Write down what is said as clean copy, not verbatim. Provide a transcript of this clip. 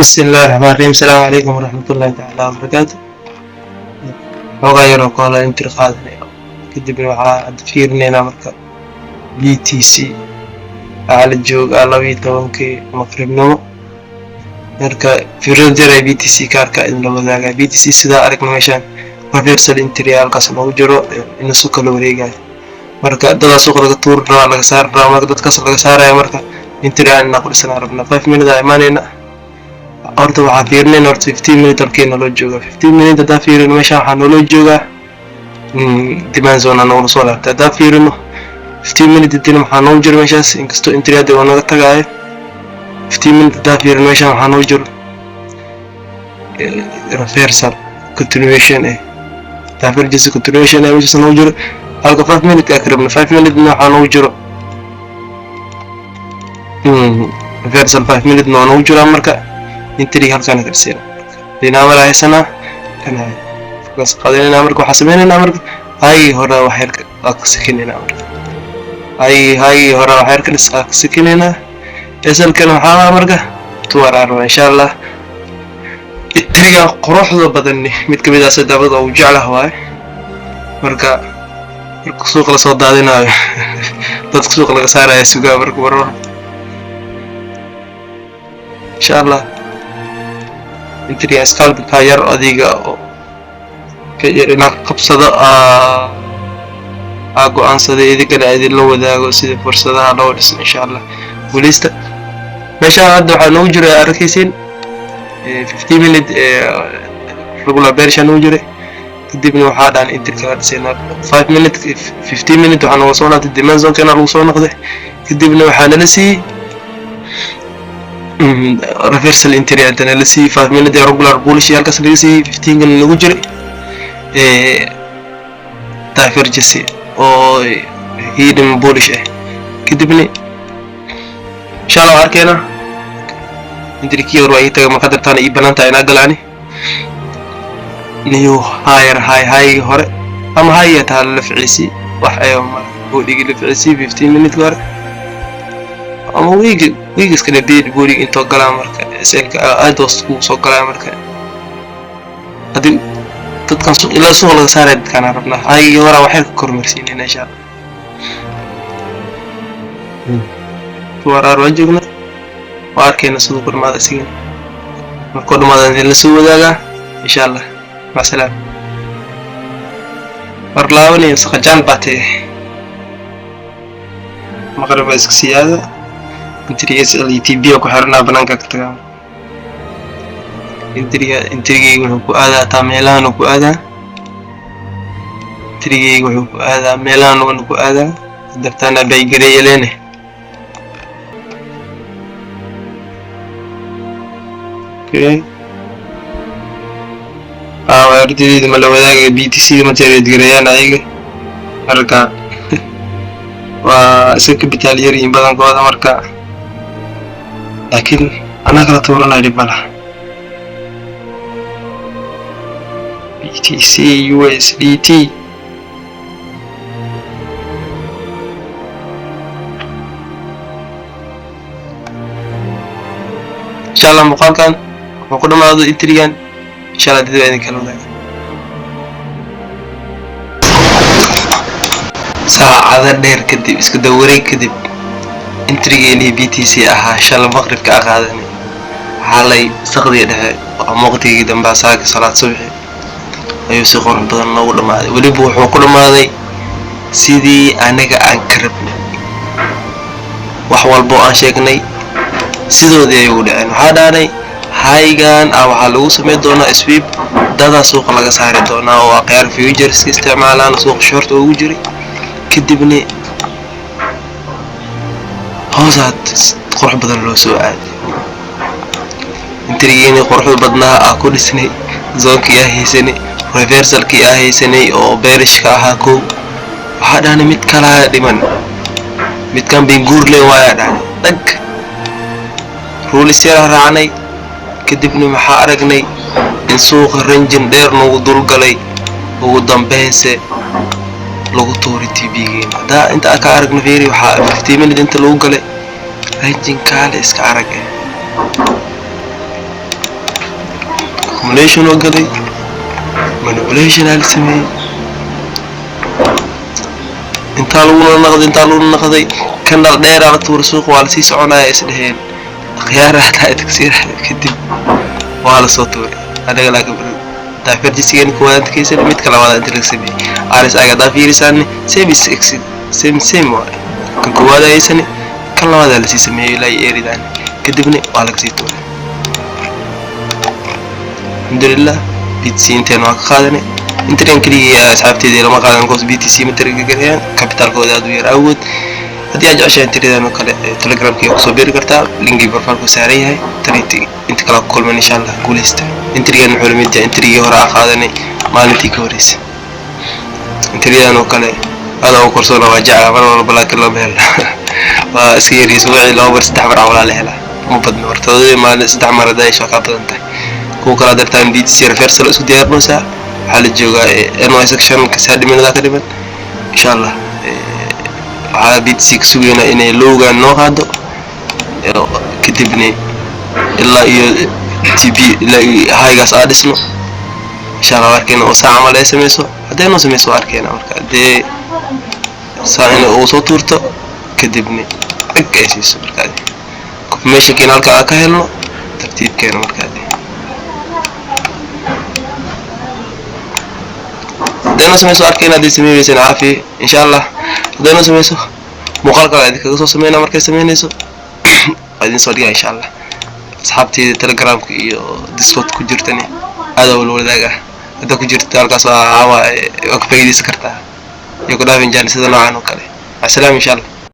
بسم الله الرحمن الرحيم. السلام عليكم ورحمة الله تعالى وبركاته. وغير قال انت قادني كدب waxaa fiirneena marka BTC على الجوج على بيتوانكي مقربنو marka fiirada jaray BTC kaarka in la wadaaga BTC sida aragna meeshan reversal entry halkaas lagu jiro in suuqa la wareegayo marka dad suuqa laga tuurnaa laga saaraa marka dadkaas laga saarayo marka entry aan naqlisana rabna 5 minutes imaanayna horta waxaa fiirneen horta 15 minutes halkeena loo jooga 15 minutes hadaa fiirino meesha waxaa noo jooga demand zone aan soo laabtay hadaa fiirino 15 minutes dina waxaa noo jiro meeshaas inkastoo entry hadda waa naga tagaayo 15 minutes hadaa fiirino meesha waxaa noo jiro reversal continuation divergence continuation meesha noo jiro halka 5 minutes ka qaribna 5 minutes waxaa noo jiro reversal 5 minutes noo jiro marka entry halkan ka dhigay dinaamar haysana kana focus qadayna marka waxa sameeynaa marka hay hore waxa ka sakinina hay hore waxa ka sakinina esalkan waxa marka tuwaraaro insha Allah entryga quruxda badan mid kamid ah sadabada oo jeclahay waay marka suuq la soo daadinayo dadka suuq laga saarayo suuqa marka warar insha Allah entry scalp ka yar adiga oo ka yarina qabsada go'aansada idiga idin la wadaago sida fursadaha loo dhisan insha Allah guulista meesha hadda waxa noo jiro arkaysin 15 minutes regular version noo jiro kadibna waxa dhan entry ka dhisayna 5 minutes 15 minutes waxaan soo noqday demand zone kana lagu soo noqday kadibna waxa nala sii reversal entry hadana la sii 5 minutes regular bullish halkaas laga sii 15 kan lagu jiray divergence oo hidden bullish kadibna insha Allah arkayna entry kii hore ay taga ma qadartaan ay banaanta ina galani niyo high hore ama high ta la ficiisi wax ay oo dhigi la ficiisi 15 minutes hore ama weeks kala beed boori inta galaa marka selka ados ku soo galaa marka hadii dadkan suuq ila soo laga saaray dadkan rabna ay hore waxay ka kormarsiinayna insha Allah warar wajigna waarkeena sidoo kormaada siin marka dhamaadaan la soo wadaaga insha Allah ma salaam barlaawani saqajaan baatay maqraba iska siyaada entry SLTB ku xirna banaanka ka tagaa entry wuxuu ku aadaa taameelahan ku aadaa entry wuxuu ku aadaa meelahan ku aadaa dartana bay gareeyeen okay ardayda ma la wadaaga BTC ma tireed gareeyaan ayaga arka waa iska capital yar in badan kooda marka لكن أنا قرأت ورنا ربنا BTC USDT إن شاء الله مقالكان وكل ما هذا إنتريان إن شاء الله تدري كلام ذاك ساعة دير كذب إسكدوري كذب entry BTC aha shal maqribka aqaadani xalay saqdi dhahay waqtigii dambe saaka salaad subax ayuu si qoran badan loogu dhamaaday waliba wuxuu ku dhamaaday sidii anaga aan karabnay wax walba aan sheegnay sidoodii ay u dhaceen waxa dhaanay haygan waxa lagu sameeyay doonaa sweep dada suuq laga saari doonaa oo aqyar futures isticmaalaan suuq short ugu jiray kadibna هوزات قرح بدل لو سؤال انتريجيني قرح بدنها أكون سني زوك يا هي سني ريفرسال كي هي سني أو بيرش كاها كو هذا أنا متكلا دمن متكان بينجور لي وايد دق رول استيرا راني كدبني محارقني إن سوق رنجن دير نو دول قلي وقدام بينسي لو توري تي بي دا انت اكارق نفيري وحا 15 minutes انت لو قلي رنجن كالي اسك عرق accumulation oo galay manipulation aan sameeyay inta lagu naqday kan dheer aan tuur suuq waa la sii soconaya isdheheen khiyaaraha taksiir kadib waa la soo tuuray adaga laakiin taageerjisigeen kuwaad kiisa mid kala wada inta laga sameeyay aris aga dafiirisan service exit same waa kan kuwaad aysan kan labada la sii sameeyay ilaa eeridan kadibna waa la sii tuuray alhamdulillah BTC intaan waa ka qaadanay intaan kaliya asxaabteedii lama qaadan goos BTC ma tiriga galeen capitalkooda aad u yar awood hadii aad jeceshahay intaan kale telegramkii ku soo beeri kartaa linki profilku saaran yahay tariiti inta kala kulman insha Allah guuleysta intaan xulmid intaan hore qaadanay maalintii ka horeysay intaan kale adoo korsoona waa jacaa mar walba laakiin loo meel waa iskayri suuqii loo bar saddex mar wala la helaa ma badna wartooda maalin saddex mar haday shaqo badan tahay kuwa kala dartaan BTC reversal isku diyaarnoosa حال الجوجا NY section كساد من ذاك اليوم إن شاء الله على بيت 6 سوينا إن لوجا نو هذا كتبني إلا TB إلا هاي قاس أدسمه إن شاء الله وركينا وساعة عمل SMS هذا نو SMS وركينا وركا ده ساعة وصوت ورته كتبني أكيسيس وركا ده ماشي كنا الكا كهلنا ترتيب كنا وركا ده دينا سميسو أركينا دي سمي بيسين عافية إن شاء الله دينا سميسو مقالقة هذه كذا سمينا مركز سمينيسو بعدين صديقة إن شاء الله أصحابتي تليجرام ديسكورد كجرتني هذا هو الولداء هذا كجرت القصة هوا أكبر دي سكرتها يقول هذا من جانس هذا نوعا وكله السلام إن شاء الله.